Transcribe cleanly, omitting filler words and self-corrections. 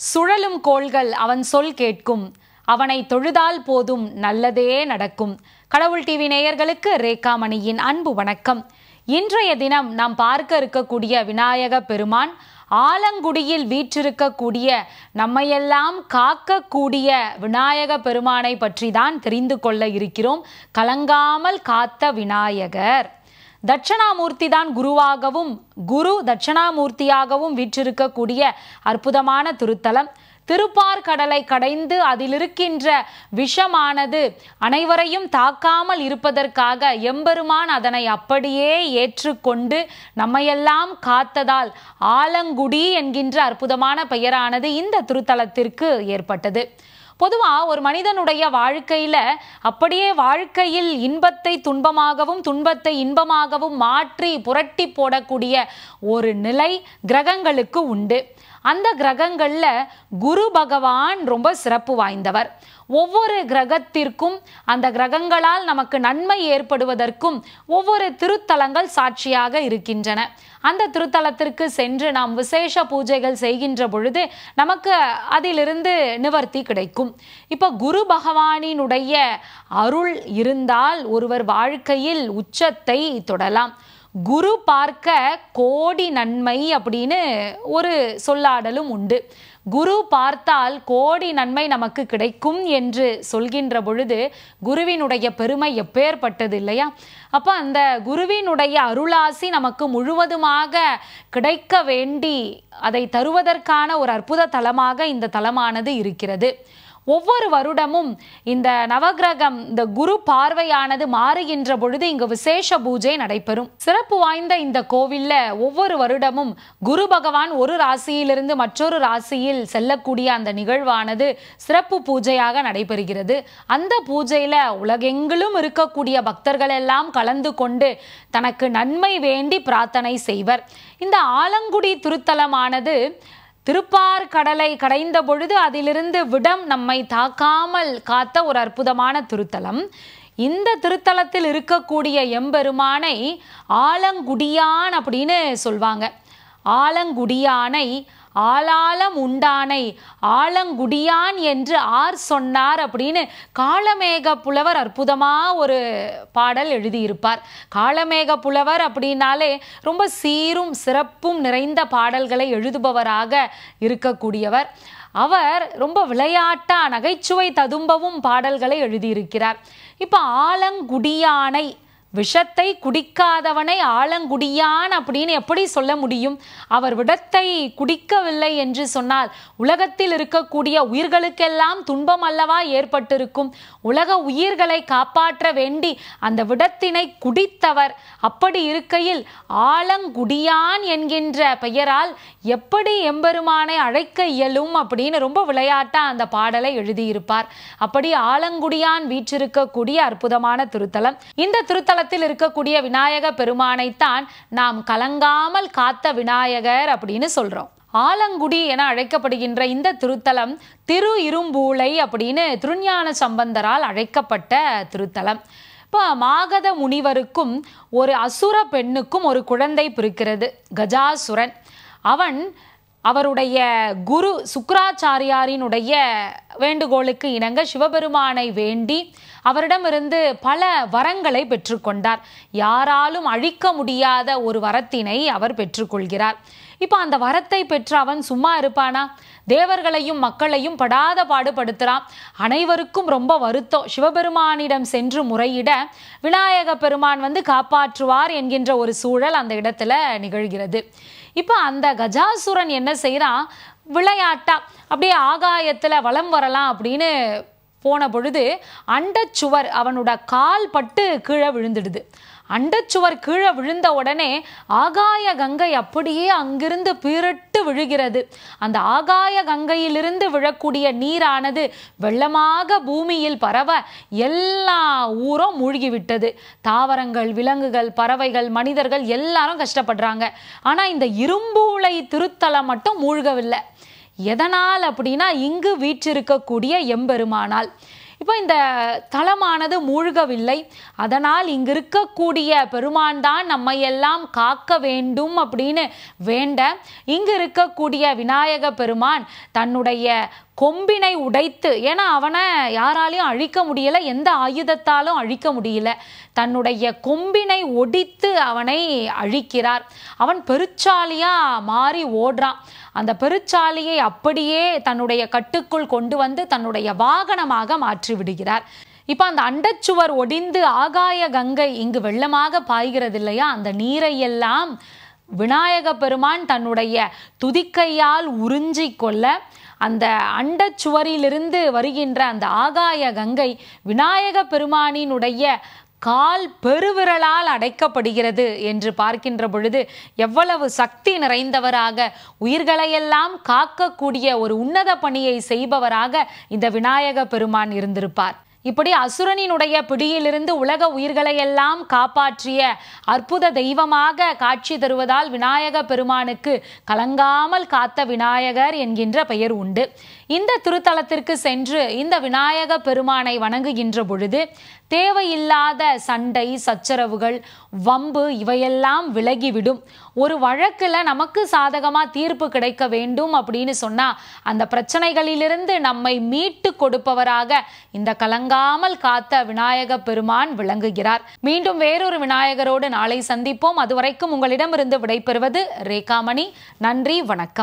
சுழலும் கோள்கள் அவன் சொல் கேட்கும். அவனை தொழுதால் போதும் நல்லதே நடக்கும். கடவுள் டிவி நேயர்களுக்கு ரேகாமணியின் அன்பு வணக்கம். இன்றைய தினம் நாம் பார்க்க இருக்கக்கூடிய விநாயக பெருமான் ஆலங்குடியில் வீற்றிருக்கக்கூடிய நம்மையெல்லாம் காக்கக்கூடிய விநாயக பெருமானை பற்றி தான் தெரிந்து கொள்ள இருக்கிறோம். கலங்காமல் காத்த விநாயகர். தட்சணாமூர்த்தி தான் குருவாகவும் குரு தட்சணாமூர்த்தியாகவும் வீற்றிருக்கக்கூடிய அற்புதமான திருத்தலம். திருப்பார்கடலை கடைந்து அதில் இருக்கின்ற விஷமானது அனைவரையும் தாக்காமல் இருப்பதற்காக எம்பெருமான் அதனை அப்படியே ஏற்றுக்கொண்டு நம்மையெல்லாம் காத்ததால் ஆலங்குடி என்கின்ற அற்புதமான பெயரானது இந்த திருத்தலத்திற்கு ஏற்பட்டது. பொதுவாக ஒரு மனிதனுடைய வாழ்க்கையில் அப்படியே வாழ்க்கையில் இன்பத்தை துன்பமாகவும் துன்பத்தை இன்பமாகவும் மாற்றி புரட்டி போடக்கூடிய ஒரு நிலை கிரகங்களுக்கு உண்டு. அந்த கிரகங்களில் குரு பகவான் ரொம்ப சிறப்பு வாய்ந்தவர். ஒவ்வொரு கிரகத்திற்கும் அந்த கிரகங்களால் நமக்கு நன்மை ஏற்படுவதற்கும் ஒவ்வொரு திருத்தலங்கள் சாட்சியாக இருக்கின்றன. அந்த திருத்தலத்திற்கு சென்று நாம் விசேஷ பூஜைகள் செய்கின்ற பொழுது நமக்கு அதிலிருந்து நிவர்த்தி கிடைக்கும். இப்போ குரு பகவானினுடைய அருள் இருந்தால் ஒருவர் வாழ்க்கையில் உச்சத்தை தொடலாம். குரு பார்க்க கோடி நன்மை அப்படின்னு ஒரு சொல்லாடலும் உண்டு. குரு பார்த்தால் கோடி நன்மை நமக்கு கிடைக்கும் என்று சொல்கின்ற பொழுது குருவினுடைய பெருமை எப்பேற்பட்டது இல்லையா? அப்போ அந்த குருவினுடைய அருளாசி நமக்கு முழுவதுமாக கிடைக்க வேண்டி அதை தருவதற்கான ஒரு அற்புத தலமாக இந்த தலமானது இருக்கிறது. ஒவ்வொரு வருடமும் இந்த நவகிரகம் இந்த குரு பார்வையானது மாறுகின்ற பொழுது இங்கு விசேஷ பூஜை நடைபெறும். சிறப்பு வாய்ந்த இந்த கோவில்ல ஒவ்வொரு வருடமும் குரு பகவான் ஒரு ராசியிலிருந்து மற்றொரு ராசியில் செல்லக்கூடிய அந்த நிகழ்வானது சிறப்பு பூஜையாக நடைபெறுகிறது. அந்த பூஜையில உலகெங்கிலும் இருக்கக்கூடிய பக்தர்கள் எல்லாம் கலந்து கொண்டு தனக்கு நன்மை வேண்டி பிரார்த்தனை செய்வர். இந்த ஆலங்குடி திருத்தலமானது திருப்பார்கடலை கடைந்த பொழுது அதிலிருந்து விடம் நம்மை தாக்காமல் காத்த ஒரு அற்புதமான திருத்தலம். இந்த திருத்தலத்தில் இருக்கக்கூடிய எம்பெருமானை ஆலங்குடியான் அப்படின்னு சொல்வாங்க. ஆலங்குடியானை ஆளாலம் உண்டானை ஆலங்குடியான் என்று ஆர் சொன்னார் அப்படின்னு காளமேக புலவர் அற்புதமா ஒரு பாடல் எழுதியிருப்பார். காளமேக புலவர் அப்படின்னாலே ரொம்ப சீரும் சிறப்பும் நிறைந்த பாடல்களை எழுதுபவராக இருக்கக்கூடியவர். அவர் ரொம்ப விளையாட்டா நகைச்சுவை ததும்பவும் பாடல்களை எழுதியிருக்கிறார். இப்போ ஆலங்குடியானை விஷத்தை குடிக்காதவனை ஆலங்குடியான் அப்படின்னு எப்படி சொல்ல முடியும்? அவர் விடத்தை குடிக்கவில்லை என்று சொன்னால் உலகத்தில் இருக்கக்கூடிய உயிர்களுக்கெல்லாம் துன்பம் அல்லவா ஏற்பட்டிருக்கும்? உலக உயிர்களை காப்பாற்ற வேண்டி அந்த விடத்தினை குடித்தவர். அப்படி இருக்கையில் ஆலங்குடியான் என்கின்ற பெயரால் எப்படி எம்பெருமானை அழைக்க இயலும் அப்படின்னு ரொம்ப விளையாட்டா அந்த பாடலை எழுதியிருப்பார். அப்படி ஆலங்குடியான் வீற்றிருக்கக்கூடிய அற்புதமான திருத்தலம். இந்த திருத்தல இருக்கக்கூடிய விநாயக பெருமானைத்தான் நாம் கலங்காமல் காத்த விநாயகர் அப்படின்னு சொல்றோம். ஆலங்குடி என அழைக்கப்படுகின்ற இந்த திருத்தலம் திரு இரும்பூளை அப்படின்னு திருஞான சம்பந்தரால் அழைக்கப்பட்ட திருத்தலம். இப்போ மாகத முனிவருக்கும் ஒரு அசுர பெண்ணுக்கும் ஒரு குழந்தை பிறக்கிறது, கஜாசுரன். அவருடைய குரு சுக்ராச்சாரியாரினுடைய வேண்டுகோளுக்கு இணங்க சிவபெருமானை வேண்டி அவரிடமிருந்து பல வரங்களை பெற்றுக்கொண்டார். யாராலும் அழிக்க முடியாத ஒரு வரத்தினை அவர் பெற்றுக்கொள்கிறார். இப்போ அந்த வரத்தை பெற்று அவன் சும்மா இருப்பானா? தேவர்களையும் மக்களையும் படாத பாடுபடுத்துறான். அனைவருக்கும் ரொம்ப வருத்தம். சிவபெருமானிடம் சென்று முறையிட விநாயக பெருமான் காப்பாற்றுவார் என்கின்ற ஒரு சூழல் அந்த இடத்துல நிகழ்கிறது. இப்போ அந்த கஜாசுரன் என்ன செய்யறான்? விளையாட்டா அப்படியே ஆகாயத்துல வலம் வரலாம் அப்படின்னு போன பொழுது அண்டச்சுவர் அவனோட கால் பட்டு கீழே விழுந்துடுது. அண்டச்சுவர் கீழே விழுந்த உடனே ஆகாய கங்கை அப்படியே அங்கிருந்து பீரிட்டு விழுகிறது. அந்த ஆகாய கங்கையிலிருந்து விழக்கூடிய நீரானது வெள்ளமாக பூமியில் பரவ எல்லா ஊரும் மூழ்கிவிட்டது. தாவரங்கள், விலங்குகள், பறவைகள், மனிதர்கள் எல்லாரும் கஷ்டப்படுறாங்க. ஆனா இந்த இரும்பூளை திருத்தலம் மட்டும் மூழ்கவில்லை. எதனால் அப்படின்னா இங்கு வீற்றிருக்கக்கூடிய எம்பெருமானால். இப்போ இந்த தலமானது மூழ்கவில்லை. அதனால் இங்கு இருக்கக்கூடிய பெருமான் தான் நம்மை எல்லாம் காக்க வேண்டும் அப்படின்னு வேண்ட இங்கு இருக்கக்கூடிய விநாயக பெருமான் தன்னுடைய கொம்பினை உடைத்து, ஏன்னா அவனை யாராலையும் அழிக்க முடியல, எந்த ஆயுதத்தாலும் அழிக்க முடியல, தன்னுடைய கொம்பினை ஒடித்து அவனை அழிக்கிறார். அவன் பெருச்சாலியா மாறி ஓடுறான். அந்த பெருச்சாலியை அப்படியே தன்னுடைய கட்டுக்குள் கொண்டு வந்து தன்னுடைய வாகனமாக மாற்றி விடுகிறார். இப்போ அந்த அண்டச்சுவர் ஒடிந்து ஆகாய கங்கை இங்கு வெள்ளமாக பாய்கிறது இல்லையா, அந்த நீரை எல்லாம் விநாயக பெருமான் தன்னுடைய துதிக்கையால் உறிஞ்சி கொள்ள அந்த அண்டச்சுவரிலிருந்து வருகின்ற அந்த ஆகாய கங்கை விநாயக பெருமானினுடைய கால் பெருவிரலால் அடைக்கப்படுகிறது என்று பார்க்கின்ற பொழுது எவ்வளவு சக்தி நிறைந்தவராக, உயிர்களையெல்லாம் காக்கக்கூடிய ஒரு உன்னத பணியை செய்பவராக இந்த விநாயக பெருமான் இருந்திருப்பார். இப்படி அசுரனினுடைய பிடியிலிருந்து உலக உயிர்களை எல்லாம் காப்பாற்றிய அற்புத தெய்வமாக காட்சி தருவதால் விநாயக பெருமானுக்கு கலங்காமல் காத்த விநாயகர் என்கின்ற பெயர் உண்டு. இந்த திருத்தலத்திற்கு சென்று இந்த விநாயக பெருமானை வணங்குகின்ற பொழுது தேவையில்லாத சண்டை சச்சரவுகள் வம்பு இவையெல்லாம் விலகிவிடும். ஒரு வழக்கில் நமக்கு சாதகமாக தீர்ப்பு கிடைக்க வேண்டும் அப்படின்னு சொன்னால் அந்த பிரச்சனைகளிலிருந்து நம்மை மீட்டு கொடுப்பவராக இந்த கலங்காமல் காத்த விநாயக பெருமான் விளங்குகிறார். மீண்டும் வேறொரு விநாயகரோடு நாளை சந்திப்போம். அதுவரைக்கும் உங்களிடமிருந்து விடைபெறுவது ரேகாமணி. நன்றி, வணக்கம்.